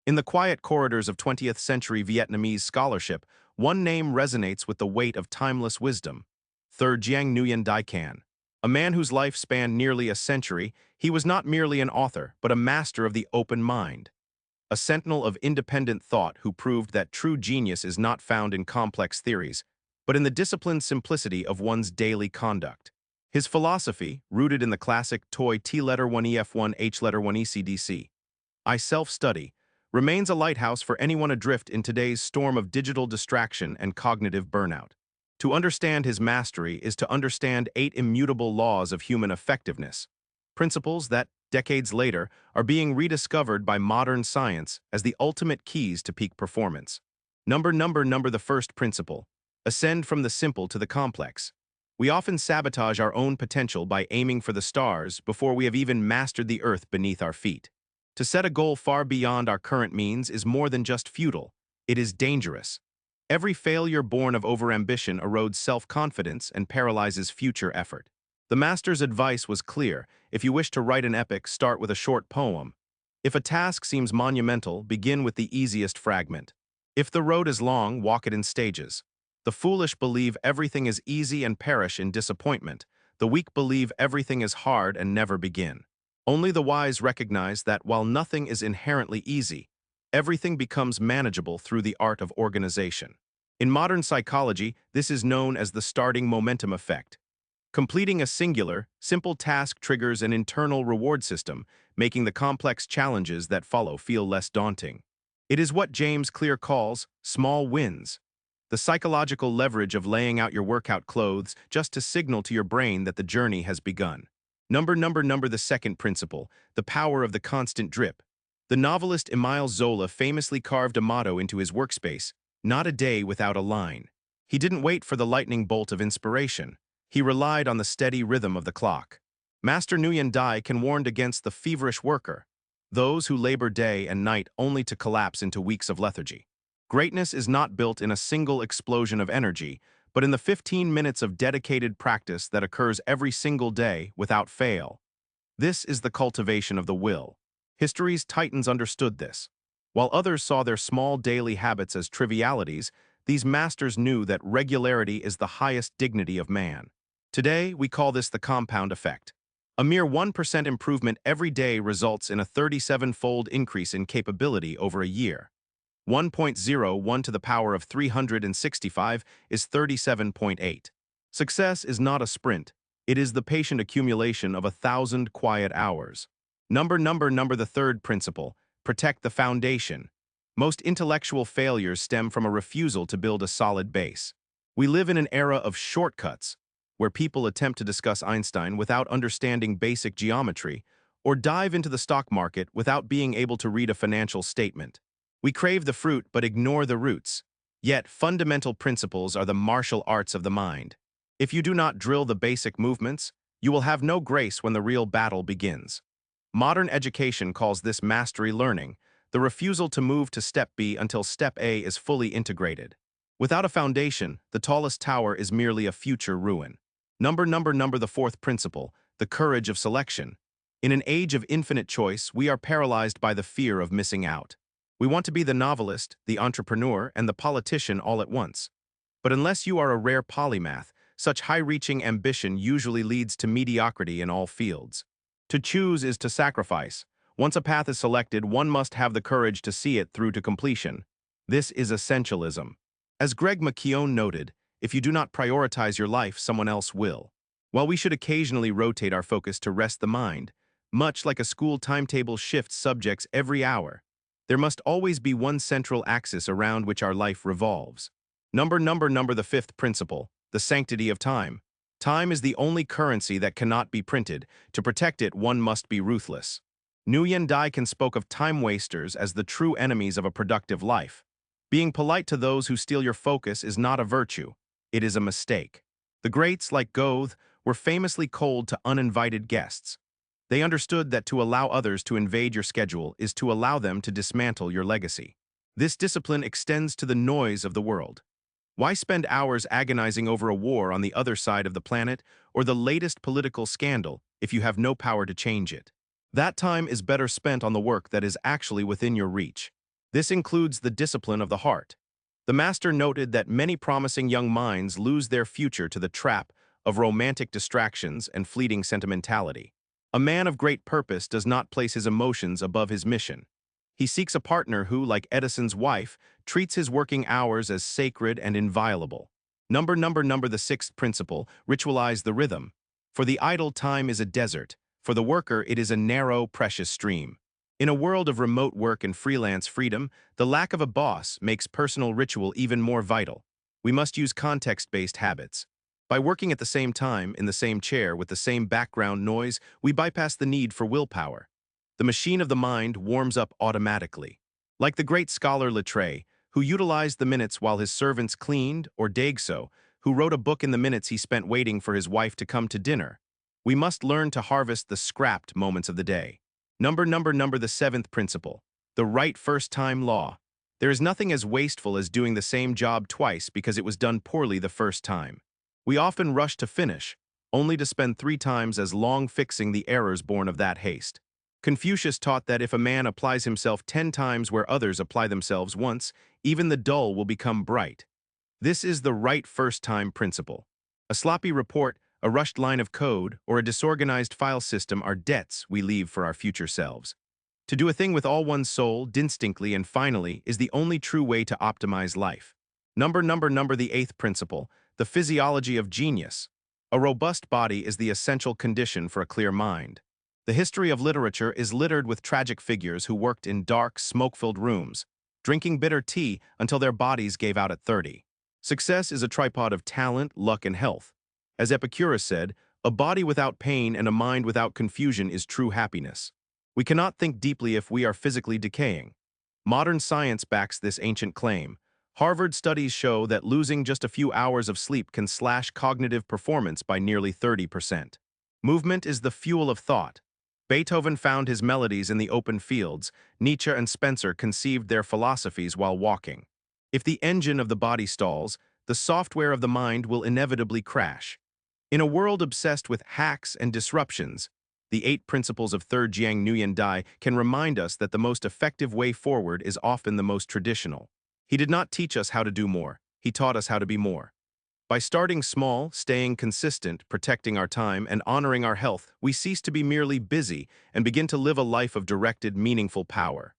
In the quiet corridors of 20th century Vietnamese scholarship, one name resonates with the weight of timeless wisdom. Third Giang Nguyen Dai Can. A man whose life spanned nearly a century, he was not merely an author, but a master of the open mind. A sentinel of independent thought who proved that true genius is not found in complex theories, but in the disciplined simplicity of one's daily conduct. His philosophy, rooted in the classic Toi T letter 1 EF1 H letter 1 ECDC, I self-study, remains a lighthouse for anyone adrift in today's storm of digital distraction and cognitive burnout. To understand his mastery is to understand 8 immutable laws of human effectiveness, principles that, decades later, are being rediscovered by modern science as the ultimate keys to peak performance. Number the first principle. Ascend from the simple to the complex. We often sabotage our own potential by aiming for the stars before we have even mastered the earth beneath our feet. To set a goal far beyond our current means is more than just futile. It is dangerous. Every failure born of overambition erodes self-confidence and paralyzes future effort. The master's advice was clear. If you wish to write an epic, start with a short poem. If a task seems monumental, begin with the easiest fragment. If the road is long, walk it in stages. The foolish believe everything is easy and perish in disappointment. The weak believe everything is hard and never begin. Only the wise recognize that while nothing is inherently easy, everything becomes manageable through the art of organization. In modern psychology, this is known as the starting momentum effect. Completing a singular, simple task triggers an internal reward system, making the complex challenges that follow feel less daunting. It is what James Clear calls small wins. The psychological leverage of laying out your workout clothes just to signal to your brain that the journey has begun. The second principle, the power of the constant drip. The novelist Emile Zola famously carved a motto into his workspace, not a day without a line. He didn't wait for the lightning bolt of inspiration. He relied on the steady rhythm of the clock. Master Nguyen Dai Can warned against the feverish worker, those who labor day and night only to collapse into weeks of lethargy. Greatness is not built in a single explosion of energy, but in the 15 minutes of dedicated practice that occurs every single day without fail. This is the cultivation of the will. History's titans understood this. While others saw their small daily habits as trivialities, these masters knew that regularity is the highest dignity of man. Today, we call this the compound effect. A mere 1% improvement every day results in a 37-fold increase in capability over a year. 1.01 to the power of 365 is 37.8. Success is not a sprint. It is the patient accumulation of 1,000 quiet hours. The third principle, protect the foundation. Most intellectual failures stem from a refusal to build a solid base. We live in an era of shortcuts, where people attempt to discuss Einstein without understanding basic geometry, or dive into the stock market without being able to read a financial statement. We crave the fruit but ignore the roots. Yet, fundamental principles are the martial arts of the mind. If you do not drill the basic movements, you will have no grace when the real battle begins. Modern education calls this mastery learning, the refusal to move to step B until step A is fully integrated. Without a foundation, the tallest tower is merely a future ruin. The fourth principle, the courage of selection. In an age of infinite choice, we are paralyzed by the fear of missing out. We want to be the novelist, the entrepreneur, and the politician all at once. But unless you are a rare polymath, such high-reaching ambition usually leads to mediocrity in all fields. To choose is to sacrifice. Once a path is selected, one must have the courage to see it through to completion. This is essentialism. As Greg McKeown noted, if you do not prioritize your life, someone else will. While we should occasionally rotate our focus to rest the mind, much like a school timetable shifts subjects every hour, there must always be one central axis around which our life revolves. The fifth principle, the sanctity of time. Time is the only currency that cannot be printed. To protect it, one must be ruthless. Nguyen Dai Can spoke of time wasters as the true enemies of a productive life. Being polite to those who steal your focus is not a virtue. It is a mistake. The greats, like Goethe, were famously cold to uninvited guests. They understood that to allow others to invade your schedule is to allow them to dismantle your legacy. This discipline extends to the noise of the world. Why spend hours agonizing over a war on the other side of the planet or the latest political scandal if you have no power to change it? That time is better spent on the work that is actually within your reach. This includes the discipline of the heart. The master noted that many promising young minds lose their future to the trap of romantic distractions and fleeting sentimentality. A man of great purpose does not place his emotions above his mission. He seeks a partner who, like Edison's wife, treats his working hours as sacred and inviolable. Number, the sixth principle, ritualize the rhythm. For the idle time is a desert. For the worker, it is a narrow, precious stream. In a world of remote work and freelance freedom, the lack of a boss makes personal ritual even more vital. We must use context-based habits. By working at the same time, in the same chair, with the same background noise, we bypass the need for willpower. The machine of the mind warms up automatically. Like the great scholar Littré, who utilized the minutes while his servants cleaned, or Daguesseau, who wrote a book in the minutes he spent waiting for his wife to come to dinner. We must learn to harvest the scrapped moments of the day. The seventh principle, the right first-time law. There is nothing as wasteful as doing the same job twice because it was done poorly the first time. We often rush to finish, only to spend 3 times as long fixing the errors born of that haste. Confucius taught that if a man applies himself 10 times where others apply themselves once, even the dull will become bright. This is the right first-time principle. A sloppy report, a rushed line of code, or a disorganized file system are debts we leave for our future selves. To do a thing with all one's soul, distinctly and finally, is the only true way to optimize life. The eighth principle, the physiology of genius. A robust body is the essential condition for a clear mind. The history of literature is littered with tragic figures who worked in dark, smoke-filled rooms, drinking bitter tea until their bodies gave out at 30. Success is a tripod of talent, luck, and health. As Epicurus said, a body without pain and a mind without confusion is true happiness. We cannot think deeply if we are physically decaying. Modern science backs this ancient claim. Harvard studies show that losing just a few hours of sleep can slash cognitive performance by nearly 30%. Movement is the fuel of thought. Beethoven found his melodies in the open fields. Nietzsche and Spencer conceived their philosophies while walking. If the engine of the body stalls, the software of the mind will inevitably crash. In a world obsessed with hacks and disruptions, the 8 principles of Third Jiang Nguyen Dai can remind us that the most effective way forward is often the most traditional. He did not teach us how to do more. He taught us how to be more. By starting small, staying consistent, protecting our time, and honoring our health, we cease to be merely busy and begin to live a life of directed, meaningful power.